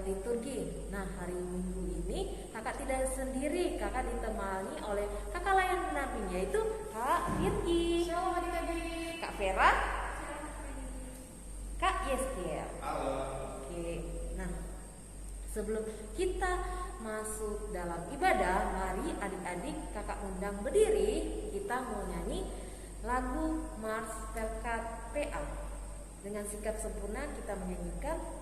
liturgi. Nah, hari Minggu ini kakak tidak sendiri, kakak ditemani oleh kakak layan pendamping, yaitu Kak Virgi. Shalom adik-adik. Kak Vera. Kak Yeskiel. Halo. Oke, nah sebelum kita masuk dalam ibadah, mari adik-adik kakak undang berdiri. Kita mau nyanyi lagu Mars Berkat PA. Dengan sikap sempurna kita menyanyikan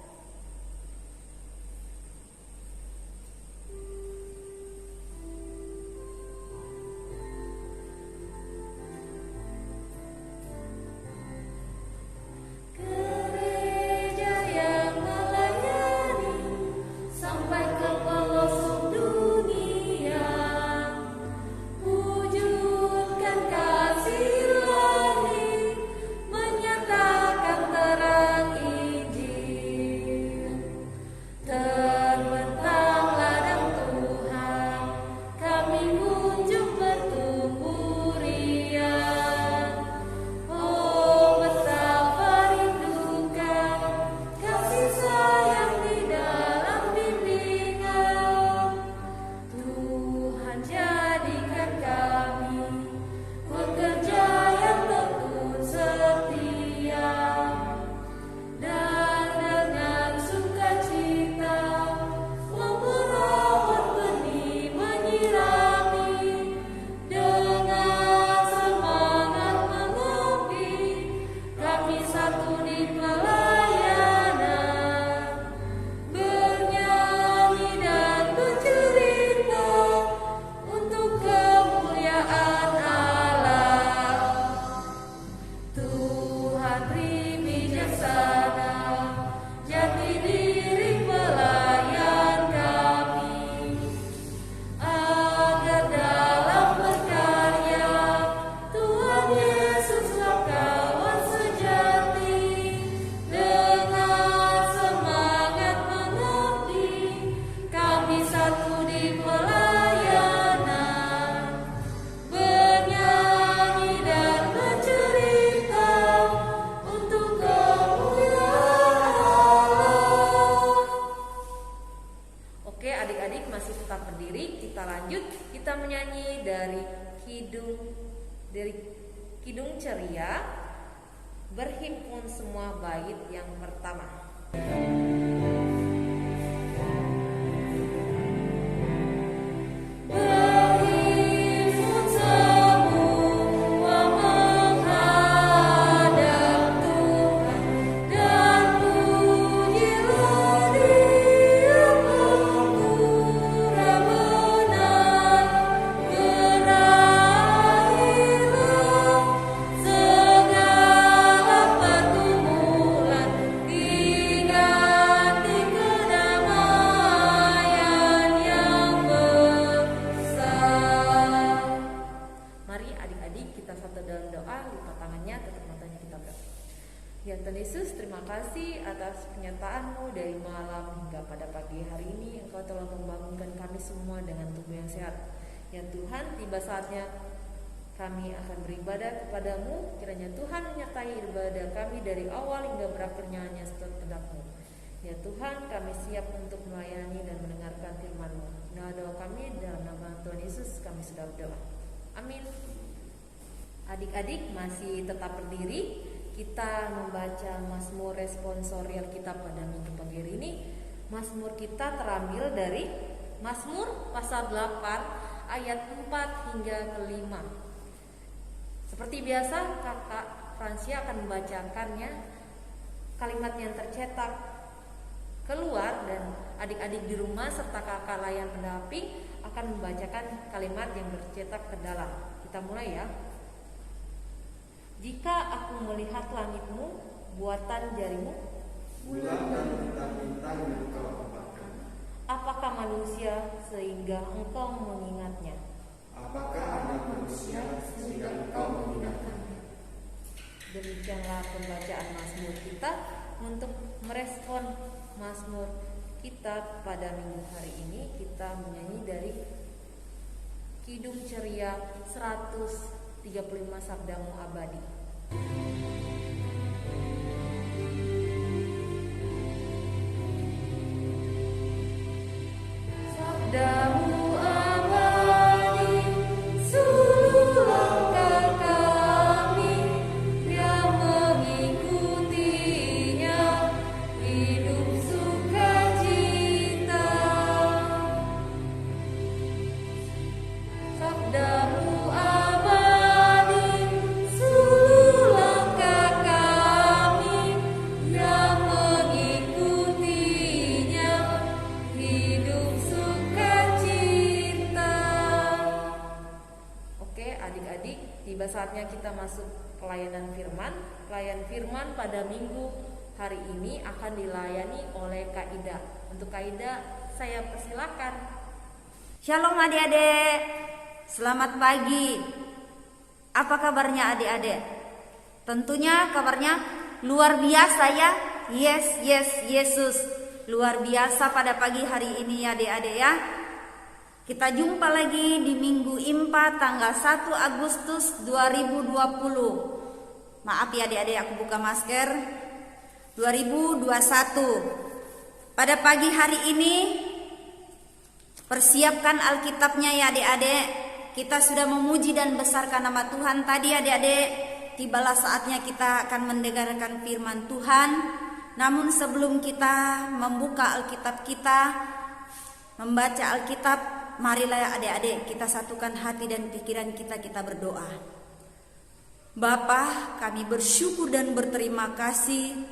Kidung Ceria, berhimpun semua bait yang pertama. Ya Tuhan Yesus, terima kasih atas penyertaan-Mu dari malam hingga pada pagi hari ini. Engkau telah membangunkan kami semua dengan tubuh yang sehat. Ya Tuhan, tiba saatnya kami akan beribadah kepadamu. Kiranya Tuhan menyertai ibadah kami dari awal hingga berakhirnya hanya seturut kehendak-Mu. Ya Tuhan, kami siap untuk melayani dan mendengarkan firman-Mu. Nah, doa kami dalam nama Tuhan Yesus kami sudah berdoa. Amin. Adik-adik masih tetap berdiri. Kita membaca Mazmur responsorial kita pada minggu pagi hari ini. Mazmur kita terambil dari Mazmur pasal 8 ayat 4 hingga ke 5. Seperti biasa, Kakak Francia akan membacakannya. Kalimat yang tercetak keluar dan adik-adik di rumah serta kakak layan pendamping akan membacakan kalimat yang tercetak ke dalam. Kita mulai ya. Jika aku melihat langitmu, buatan jarimu, bulan dan bintang-bintang yang kau tempatkan, apakah manusia sehingga engkau mengingatnya? apakah anak manusia sehingga engkau mengingatkannya? Demikianlah pembacaan Mazmur kita. Untuk merespon Mazmur kita pada minggu hari ini, kita menyanyi dari Kidung Ceria 135 Sabdamu Abadi. saatnya kita masuk pelayanan firman. Pelayanan firman pada minggu hari ini akan dilayani oleh Kak Ida. Untuk Kak Ida, saya persilakan. Shalom adik-adik, selamat pagi. Apa kabarnya adik-adik? Tentunya kabarnya luar biasa ya. Yes, Yesus. Luar biasa pada pagi hari ini ya adik-adik ya. Kita jumpa lagi di Minggu Impa tanggal 1 Agustus 2020. Maaf ya adik-adik, aku buka masker. 2021. Pada pagi hari ini persiapkan Alkitabnya ya adik-adik. Kita sudah memuji dan besarkan nama Tuhan tadi adik-adik. Tibalah saatnya kita akan mendengarkan firman Tuhan. Namun sebelum kita membuka Alkitab kita, membaca Alkitab, marilah adik-adik kita satukan hati dan pikiran kita berdoa. Bapa, kami bersyukur dan berterima kasih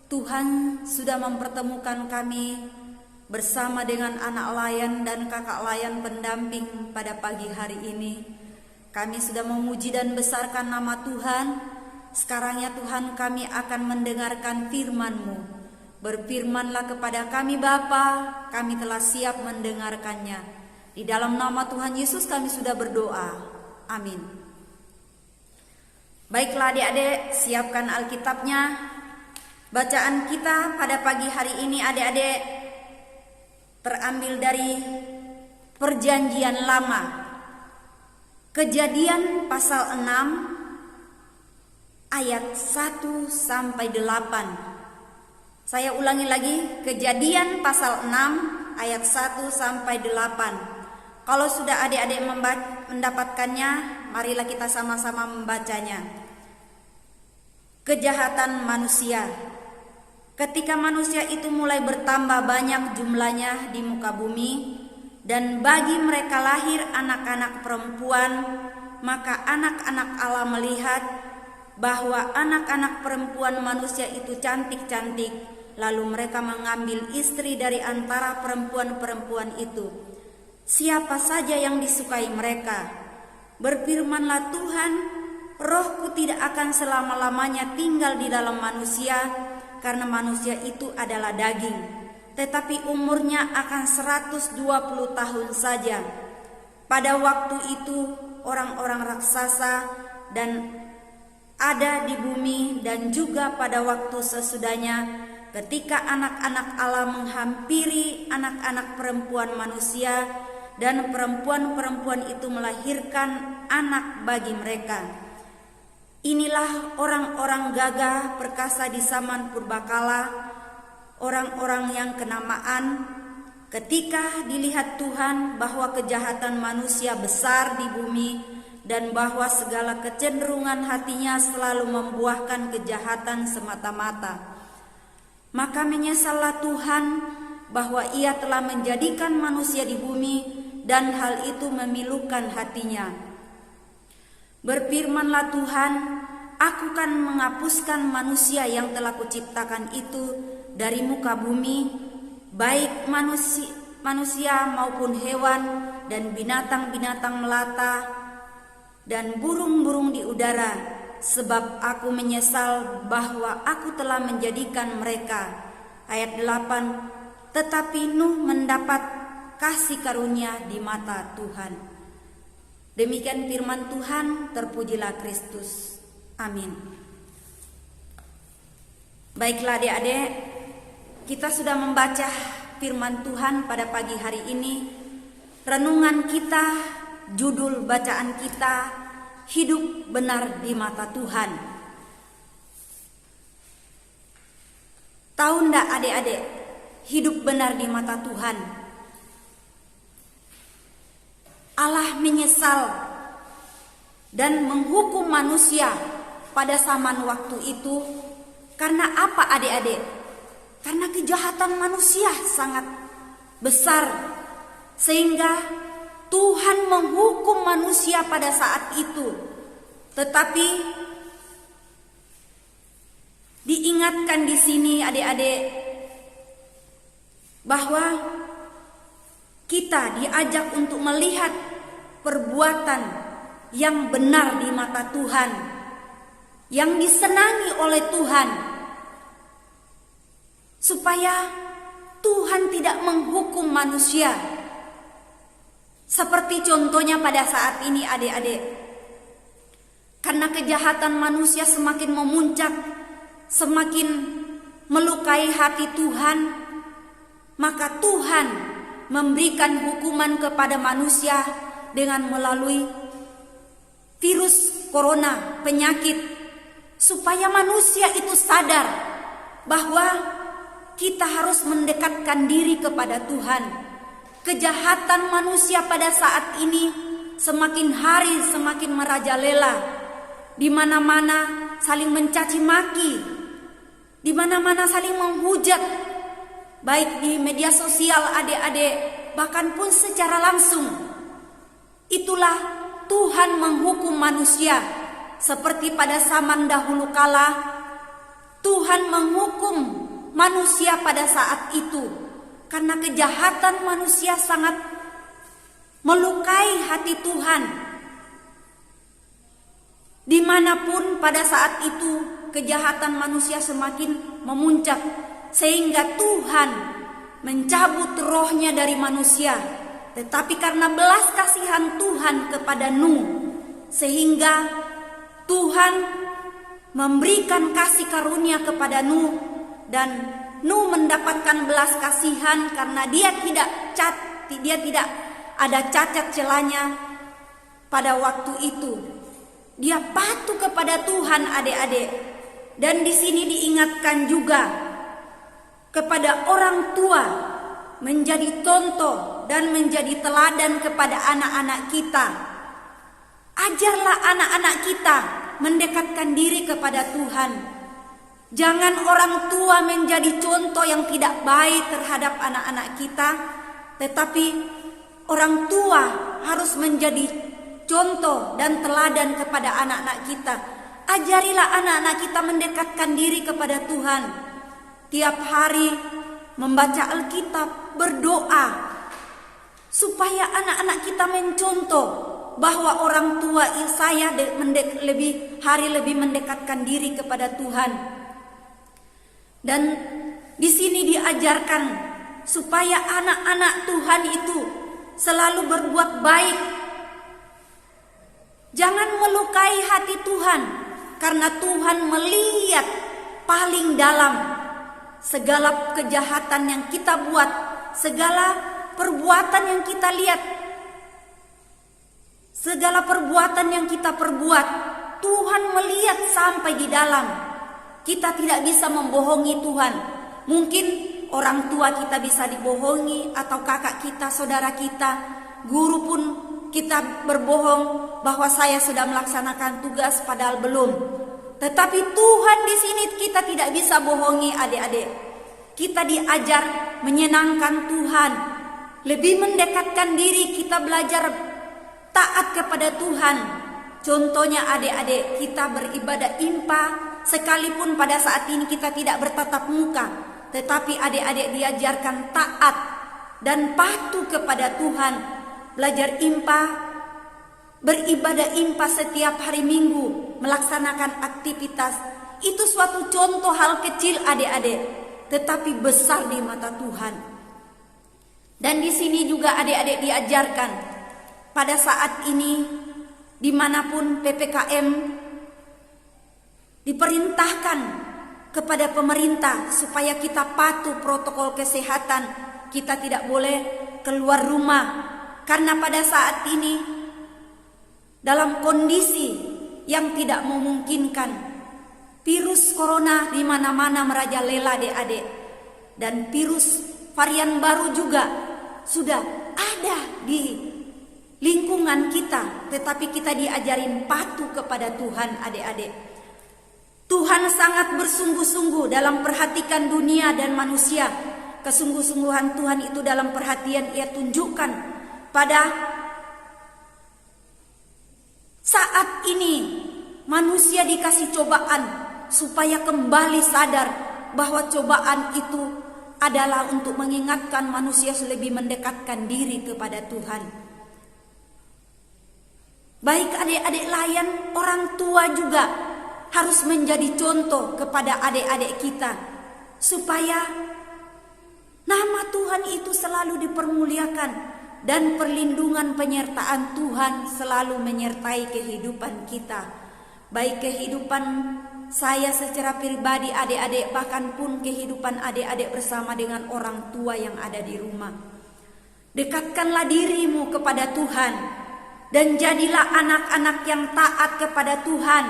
Tuhan sudah mempertemukan kami bersama dengan anak layan dan kakak layan pendamping pada pagi hari ini. Kami sudah memuji dan besarkan nama Tuhan. Sekarang ya Tuhan, kami akan mendengarkan firman-Mu. Berfirmanlah kepada kami Bapa, kami telah siap mendengarkannya. Di dalam nama Tuhan Yesus kami sudah berdoa. Amin. Baiklah adik-adik, siapkan Alkitabnya. Bacaan kita pada pagi hari ini adik-adik terambil dari Perjanjian Lama. Kejadian pasal 6 ayat 1 sampai 8. Saya ulangi lagi, Kejadian pasal 6 ayat 1 sampai 8. Kalau sudah adik-adik mendapatkannya, marilah kita sama-sama membacanya. Kejahatan manusia. Ketika manusia itu mulai bertambah banyak jumlahnya di muka bumi, dan bagi mereka lahir anak-anak perempuan, maka anak-anak Allah melihat bahwa anak-anak perempuan manusia itu cantik-cantik, lalu mereka mengambil istri dari antara perempuan-perempuan itu, siapa saja yang disukai mereka. Berfirmanlah Tuhan, rohku tidak akan selama-lamanya tinggal di dalam manusia, karena manusia itu adalah daging, tetapi umurnya akan 120 tahun saja. Pada waktu itu orang-orang raksasa dan ada di bumi, dan juga pada waktu sesudahnya, ketika anak-anak Allah menghampiri anak-anak perempuan manusia, dan perempuan-perempuan itu melahirkan anak bagi mereka. Inilah orang-orang gagah perkasa di zaman purbakala, orang-orang yang kenamaan. Ketika dilihat Tuhan bahwa kejahatan manusia besar di bumi, dan bahwa segala kecenderungan hatinya selalu membuahkan kejahatan semata-mata, maka menyesallah Tuhan bahwa Ia telah menjadikan manusia di bumi, dan hal itu memilukan hatinya. Berfirmanlah Tuhan, aku kan menghapuskan manusia yang telah kuciptakan itu dari muka bumi, baik manusia maupun hewan, dan binatang-binatang melata, dan burung-burung di udara, sebab aku menyesal bahwa aku telah menjadikan mereka. Ayat 8, tetapi Nuh mendapat kasih karunia di mata Tuhan. Demikian firman Tuhan, terpujilah Kristus. Amin. Baiklah adik-adik, kita sudah membaca firman Tuhan pada pagi hari ini. Renungan kita, judul bacaan kita, hidup benar di mata Tuhan. Tahu ndak adik-adik, hidup benar di mata Tuhan? Allah menyesal dan menghukum manusia pada zaman waktu itu. Karena apa adik-adik? Karena kejahatan manusia sangat besar, sehingga Tuhan menghukum manusia pada saat itu. Tetapi diingatkan di sini adik-adik bahwa kita diajak untuk melihat perbuatan yang benar di mata Tuhan, yang disenangi oleh Tuhan, supaya Tuhan tidak menghukum manusia. Seperti contohnya pada saat ini adik-adik, karena kejahatan manusia semakin memuncak, semakin melukai hati Tuhan, maka Tuhan memberikan hukuman kepada manusia dengan melalui virus corona, penyakit, supaya manusia itu sadar bahwa kita harus mendekatkan diri kepada Tuhan. Kejahatan manusia pada saat ini semakin hari semakin merajalela. Di mana-mana saling mencaci maki, di mana-mana saling menghujat, baik di media sosial adik-adik, bahkan pun secara langsung. Itulah Tuhan menghukum manusia. Seperti pada zaman dahulu kala, Tuhan menghukum manusia pada saat itu. Karena kejahatan manusia sangat melukai hati Tuhan. Dimanapun pada saat itu kejahatan manusia semakin memuncak, sehingga Tuhan mencabut rohnya dari manusia. Tetapi karena belas kasihan Tuhan kepada Nuh, sehingga Tuhan memberikan kasih karunia kepada Nuh, dan Nuh mendapatkan belas kasihan karena dia tidak ada cacat celanya pada waktu itu. Dia patuh kepada Tuhan adik-adik. Dan di sini diingatkan juga kepada orang tua menjadi contoh dan menjadi teladan kepada anak-anak kita. Ajarlah anak-anak kita mendekatkan diri kepada Tuhan. Jangan orang tua menjadi contoh yang tidak baik terhadap anak-anak kita, tetapi orang tua harus menjadi contoh dan teladan kepada anak-anak kita. Ajarilah anak-anak kita mendekatkan diri kepada Tuhan. Tiap hari membaca Alkitab, berdoa, supaya anak-anak kita mencontoh bahwa orang tua saya lebih mendekatkan diri kepada Tuhan. Dan di sini diajarkan supaya anak-anak Tuhan itu selalu berbuat baik. Jangan melukai hati Tuhan, karena Tuhan melihat paling dalam segala kejahatan yang kita buat, segala perbuatan yang kita lihat, segala perbuatan yang kita perbuat. Tuhan melihat sampai di dalam. Kita tidak bisa membohongi Tuhan. Mungkin orang tua kita bisa dibohongi, atau kakak kita, saudara kita, guru pun kita berbohong bahwa saya sudah melaksanakan tugas padahal belum. Tetapi Tuhan di sini kita tidak bisa bohongi adik-adik. Kita diajar menyenangkan Tuhan, lebih mendekatkan diri, kita belajar taat kepada Tuhan. Contohnya adik-adik, kita beribadah impa. Sekalipun pada saat ini kita tidak bertatap muka, tetapi adik-adik diajarkan taat dan patuh kepada Tuhan. Belajar impa, beribadah impa setiap hari Minggu, melaksanakan aktivitas. Itu suatu contoh hal kecil adik-adik, tetapi besar di mata Tuhan. Dan di sini juga adik-adik diajarkan pada saat ini, dimanapun PPKM, diperintahkan kepada pemerintah supaya kita patuh protokol kesehatan. Kita tidak boleh keluar rumah, karena pada saat ini dalam kondisi yang tidak memungkinkan, virus corona di mana-mana merajalela adik-adik, dan virus varian baru juga sudah ada di lingkungan kita, tetapi kita diajarin patuh kepada Tuhan adik-adik. Tuhan sangat bersungguh-sungguh dalam perhatikan dunia dan manusia. Kesungguh-sungguhan Tuhan itu dalam perhatian Ia tunjukkan pada saat ini. Manusia dikasih cobaan supaya kembali sadar bahwa cobaan itu adalah untuk mengingatkan manusia lebih mendekatkan diri kepada Tuhan. Baik adik-adik layan, orang tua juga harus menjadi contoh kepada adik-adik kita, supaya nama Tuhan itu selalu dipermuliakan dan perlindungan penyertaan Tuhan selalu menyertai kehidupan kita. Baik kehidupan saya secara pribadi, adik-adik, bahkan pun kehidupan adik-adik bersama dengan orang tua yang ada di rumah. Dekatkanlah dirimu kepada Tuhan dan jadilah anak-anak yang taat kepada Tuhan,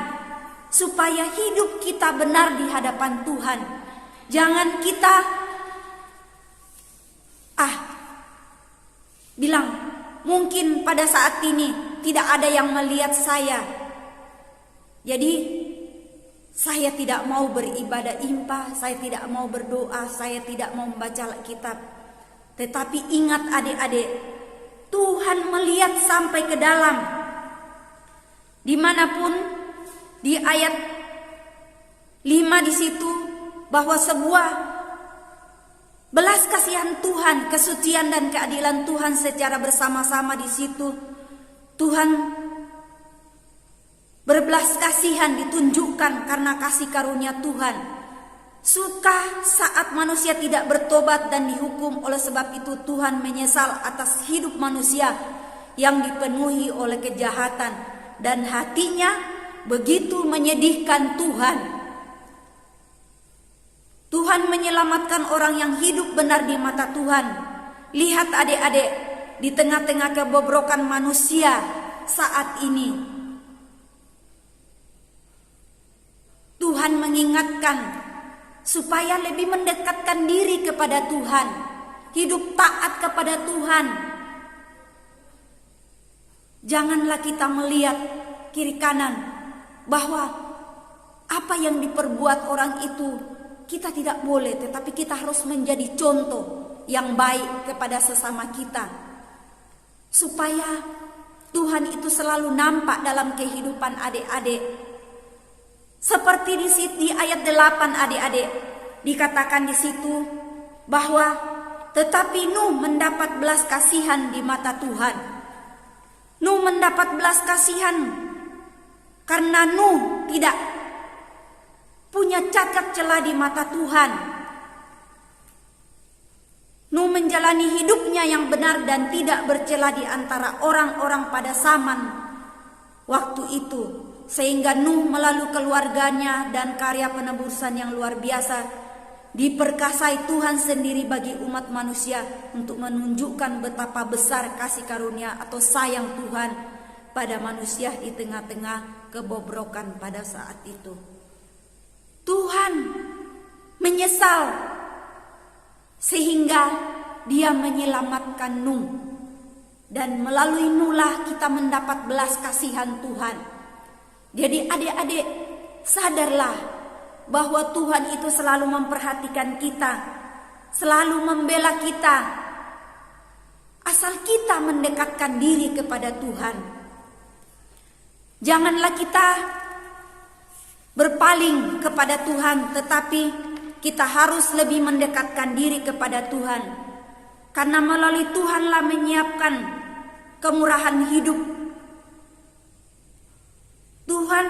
supaya hidup kita benar di hadapan Tuhan. Jangan kita bilang, mungkin pada saat ini tidak ada yang melihat saya, jadi saya tidak mau beribadah impah, saya tidak mau berdoa, saya tidak mau membaca Alkitab. Tetapi ingat adik-adik, Tuhan melihat sampai ke dalam. Dimanapun di ayat 5 di situ, bahwa sebuah belas kasihan Tuhan, kesucian dan keadilan Tuhan secara bersama-sama di situ. Tuhan berbelas kasihan ditunjukkan karena kasih karunia Tuhan. Suka saat manusia tidak bertobat dan dihukum. Oleh sebab itu Tuhan menyesal atas hidup manusia yang dipenuhi oleh kejahatan, dan hatinya begitu menyedihkan Tuhan. Tuhan menyelamatkan orang yang hidup benar di mata Tuhan. Lihat adik-adik, di tengah-tengah kebobrokan manusia saat ini, Tuhan mengingatkan supaya lebih mendekatkan diri kepada Tuhan, hidup taat kepada Tuhan. Janganlah kita melihat kiri kanan bahwa apa yang diperbuat orang itu kita tidak boleh, tetapi kita harus menjadi contoh yang baik kepada sesama kita, supaya Tuhan itu selalu nampak dalam kehidupan adik-adik. Seperti di ayat 8 adik-adik, dikatakan di situ bahwa tetapi Nuh mendapat belas kasihan di mata Tuhan. Nuh mendapat belas kasihan karena Nuh tidak punya cacat celah di mata Tuhan. Nuh menjalani hidupnya yang benar dan tidak bercela di antara orang-orang pada zaman waktu itu, sehingga Nuh melalui keluarganya dan karya penebusan yang luar biasa diperkasai Tuhan sendiri bagi umat manusia untuk menunjukkan betapa besar kasih karunia atau sayang Tuhan pada manusia di tengah-tengah kebobrokan pada saat itu. Tuhan menyesal sehingga Dia menyelamatkan Nuh, dan melalui Nuh lah kita mendapat belas kasihan Tuhan. Jadi adik-adik, sadarlah bahwa Tuhan itu selalu memperhatikan kita, selalu membela kita, asal kita mendekatkan diri kepada Tuhan. Janganlah kita berpaling kepada Tuhan, tetapi kita harus lebih mendekatkan diri kepada Tuhan, karena melalui Tuhanlah menyiapkan kemurahan hidup. Tuhan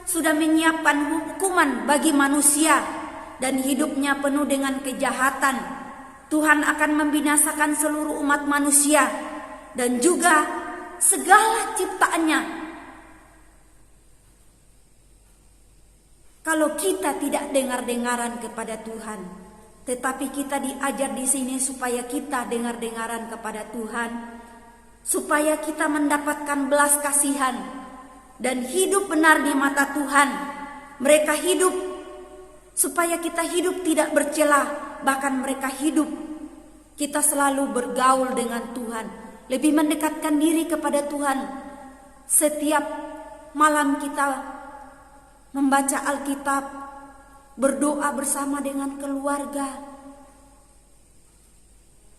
sudah menyiapkan hukuman bagi manusia dan hidupnya penuh dengan kejahatan. Tuhan akan membinasakan seluruh umat manusia dan juga segala ciptaannya. Kalau kita tidak dengar-dengaran kepada Tuhan, tetapi kita diajar di sini supaya kita dengar-dengaran kepada Tuhan, supaya kita mendapatkan belas kasihan dan hidup benar di mata Tuhan. Mereka hidup supaya kita hidup tidak bercela, bahkan mereka hidup kita selalu bergaul dengan Tuhan, lebih mendekatkan diri kepada Tuhan. Setiap malam kita membaca Alkitab, berdoa bersama dengan keluarga,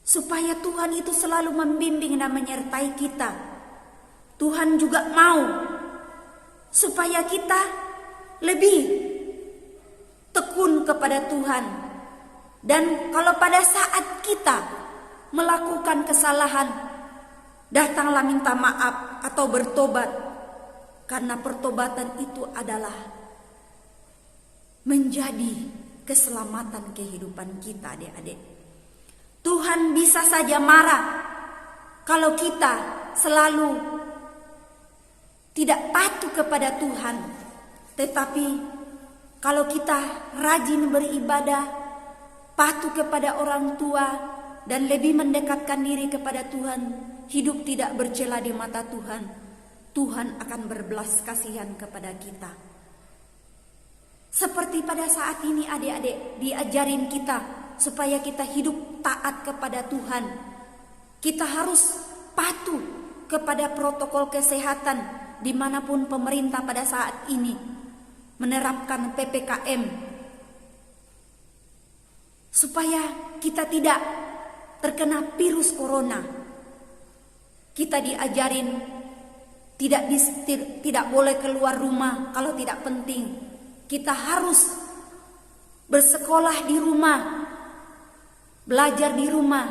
supaya Tuhan itu selalu membimbing dan menyertai kita. Tuhan juga mau supaya kita lebih tekun kepada Tuhan. Dan kalau pada saat kita melakukan kesalahan, datanglah minta maaf atau bertobat, Karena pertobatan itu adalah menjadi keselamatan kehidupan kita, adik-adik. Tuhan bisa saja marah kalau kita selalu tidak patuh kepada Tuhan. Tetapi kalau kita rajin beribadah, patuh kepada orang tua, dan lebih mendekatkan diri kepada Tuhan, hidup tidak bercela di mata Tuhan, Tuhan akan berbelas kasihan kepada kita. Seperti pada saat ini adik-adik diajarin kita supaya kita hidup taat kepada Tuhan. Kita harus patuh kepada protokol kesehatan dimanapun pemerintah pada saat ini menerapkan PPKM. Supaya kita tidak terkena virus corona. Kita diajarin tidak boleh keluar rumah kalau tidak penting. Kita harus bersekolah di rumah, belajar di rumah,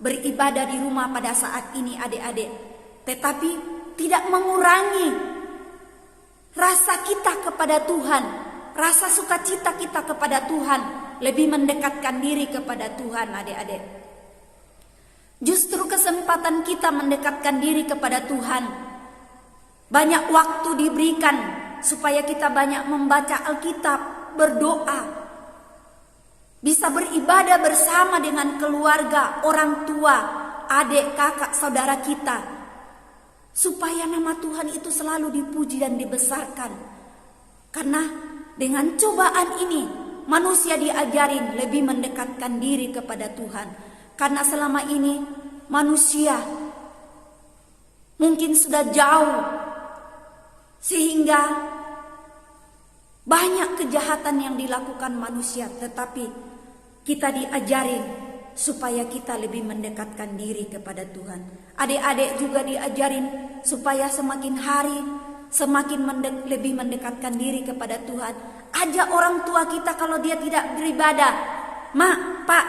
beribadah di rumah pada saat ini adik-adik. Tetapi tidak mengurangi rasa kita kepada Tuhan, rasa sukacita kita kepada Tuhan, lebih mendekatkan diri kepada Tuhan adik-adik. Justru kesempatan kita mendekatkan diri kepada Tuhan, banyak waktu diberikan supaya kita banyak membaca Alkitab, berdoa, bisa beribadah bersama dengan keluarga, orang tua, adik, kakak, saudara kita, supaya nama Tuhan itu selalu dipuji dan dibesarkan. Karena dengan cobaan ini manusia diajarin lebih mendekatkan diri kepada Tuhan. Karena selama ini manusia mungkin sudah jauh, sehingga banyak kejahatan yang dilakukan manusia. Tetapi kita diajarin supaya kita lebih mendekatkan diri kepada Tuhan. Adik-adik juga diajarin supaya semakin hari semakin lebih mendekatkan diri kepada Tuhan. Ajak orang tua kita kalau dia tidak beribadah, "Mak, Pak,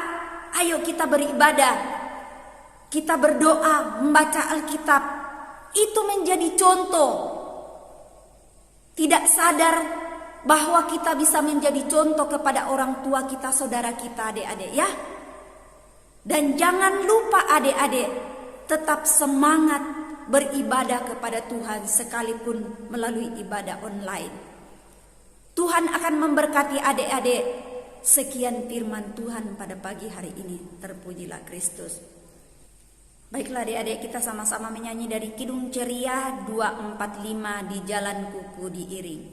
ayo kita beribadah. Kita berdoa, membaca Alkitab." Itu menjadi contoh. Tidak sadar bahwa kita bisa menjadi contoh kepada orang tua kita, saudara kita, adik-adik ya. Dan jangan lupa adik-adik, tetap semangat beribadah kepada Tuhan sekalipun melalui ibadah online. Tuhan akan memberkati adik-adik. Sekian firman Tuhan pada pagi hari ini. Terpujilah Kristus. Baiklah adik-adik, kita sama-sama menyanyi dari Kidung Ceria 245, Di Jalan Kuku Diiring.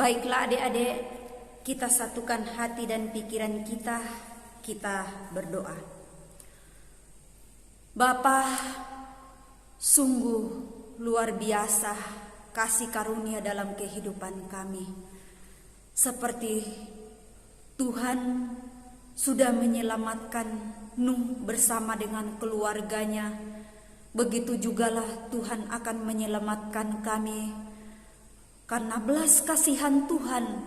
Baiklah adik-adik, kita satukan hati dan pikiran kita, kita berdoa. Bapa, sungguh luar biasa kasih karunia dalam kehidupan kami. Seperti Tuhan sudah menyelamatkan Nuh bersama dengan keluarganya, begitu jugalah Tuhan akan menyelamatkan kami. Karena belas kasihan Tuhan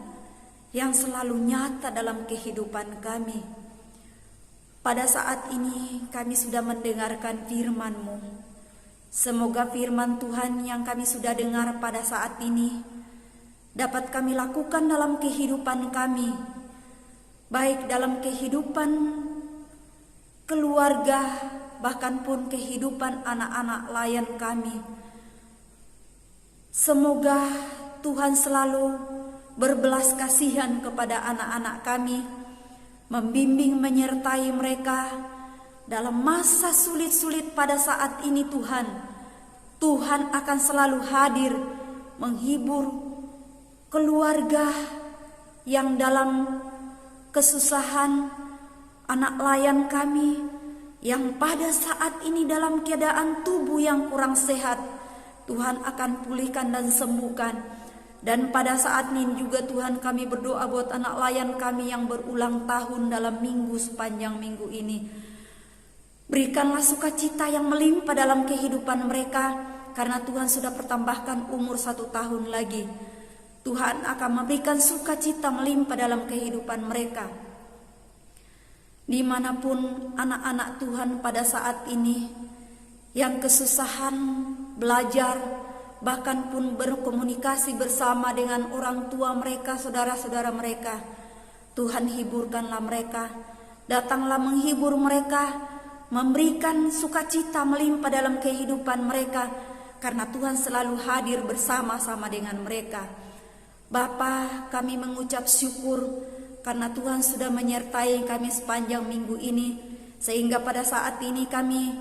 yang selalu nyata dalam kehidupan kami. Pada saat ini kami sudah mendengarkan firman-Mu. Semoga firman Tuhan yang kami sudah dengar pada saat ini dapat kami lakukan dalam kehidupan kami, baik dalam kehidupan keluarga, bahkan pun kehidupan anak-anak layan kami. Semoga Tuhan selalu berbelas kasihan kepada anak-anak kami, membimbing menyertai mereka dalam masa sulit-sulit pada saat ini. Tuhan akan selalu hadir menghibur keluarga yang dalam kesusahan, anak layan kami yang pada saat ini dalam keadaan tubuh yang kurang sehat. Tuhan akan pulihkan dan sembuhkan. Dan pada saat ini juga Tuhan, kami berdoa buat anak layan kami yang berulang tahun dalam sepanjang minggu ini. Berikanlah sukacita yang melimpah dalam kehidupan mereka, karena Tuhan sudah pertambahkan umur 1 tahun lagi. Tuhan akan memberikan sukacita melimpah dalam kehidupan mereka. Dimanapun anak-anak Tuhan pada saat ini yang kesusahan belajar, bahkan pun berkomunikasi bersama dengan orang tua mereka, saudara-saudara mereka, Tuhan hiburkanlah mereka, datanglah menghibur mereka, memberikan sukacita melimpah dalam kehidupan mereka, karena Tuhan selalu hadir bersama-sama dengan mereka. Bapa, kami mengucap syukur karena Tuhan sudah menyertai kami sepanjang minggu ini, sehingga pada saat ini kami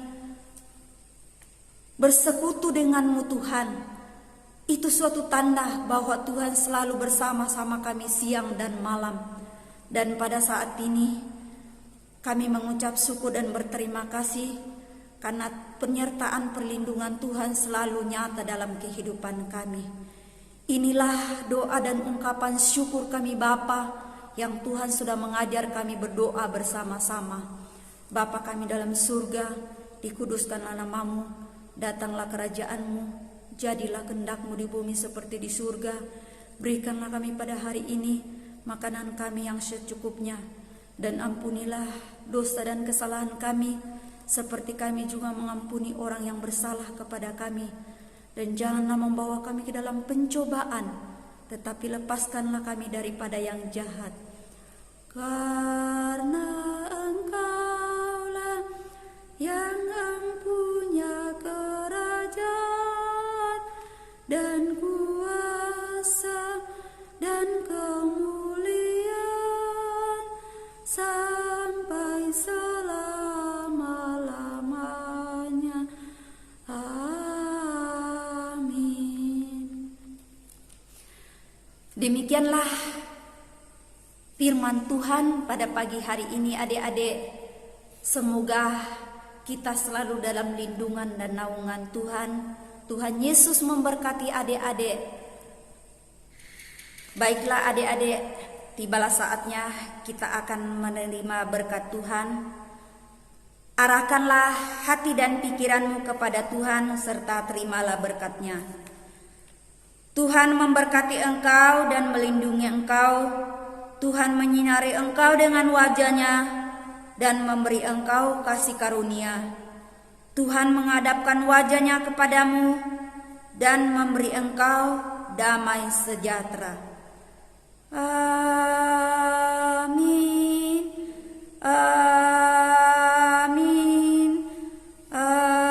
bersekutu dengan-Mu Tuhan. Itu suatu tanda bahwa Tuhan selalu bersama-sama kami siang dan malam. Dan pada saat ini kami mengucap syukur dan berterima kasih karena penyertaan perlindungan Tuhan selalu nyata dalam kehidupan kami. Inilah doa dan ungkapan syukur kami Bapa, yang Tuhan sudah mengajar kami berdoa bersama-sama. Bapa kami dalam surga, dikuduskanlah nama-Mu, datanglah kerajaan-Mu, jadilah kehendak-Mu di bumi seperti di surga. Berikanlah kami pada hari ini makanan kami yang secukupnya, dan ampunilah dosa dan kesalahan kami, seperti kami juga mengampuni orang yang bersalah kepada kami. Dan janganlah membawa kami ke dalam pencobaan, tetapi lepaskanlah kami daripada yang jahat. Karena Engkaulah yang mempunyai kerajaan dan kuasa dan kemuliaan sampai selama-lamanya. Amin. Demikianlah firman Tuhan pada pagi hari ini, adik-adik. Semoga kita selalu dalam lindungan dan naungan Tuhan. Tuhan Yesus memberkati adik-adik. Baiklah adik-adik, tibalah saatnya kita akan menerima berkat Tuhan. Arahkanlah hati dan pikiranmu kepada Tuhan serta terimalah berkat-Nya. Tuhan memberkati engkau dan melindungi engkau. Tuhan menyinari engkau dengan wajah-Nya dan memberi engkau kasih karunia. Tuhan menghadapkan wajah-Nya kepadamu dan memberi engkau damai sejahtera. Amin. Amin. Amin.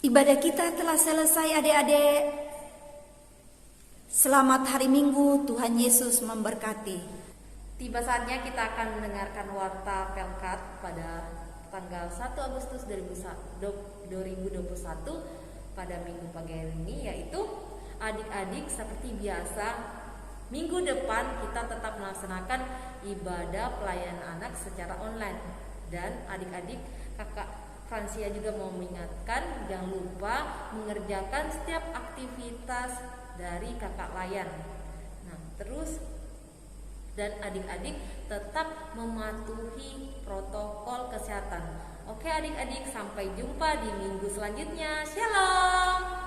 Ibadah kita telah selesai adik-adik. Selamat hari Minggu, Tuhan Yesus memberkati. Tiba saatnya kita akan mendengarkan warta Pelkat pada tanggal 1 Agustus 2021 pada minggu pagi hari ini, yaitu adik-adik seperti biasa minggu depan kita tetap melaksanakan ibadah pelayanan anak secara online. Dan adik-adik, kakak Fransia juga mau mengingatkan jangan lupa mengerjakan setiap aktivitas dari kakak layan. Nah, terus dan adik-adik tetap mematuhi protokol kesehatan. Oke adik-adik, sampai jumpa di minggu selanjutnya. Shalom.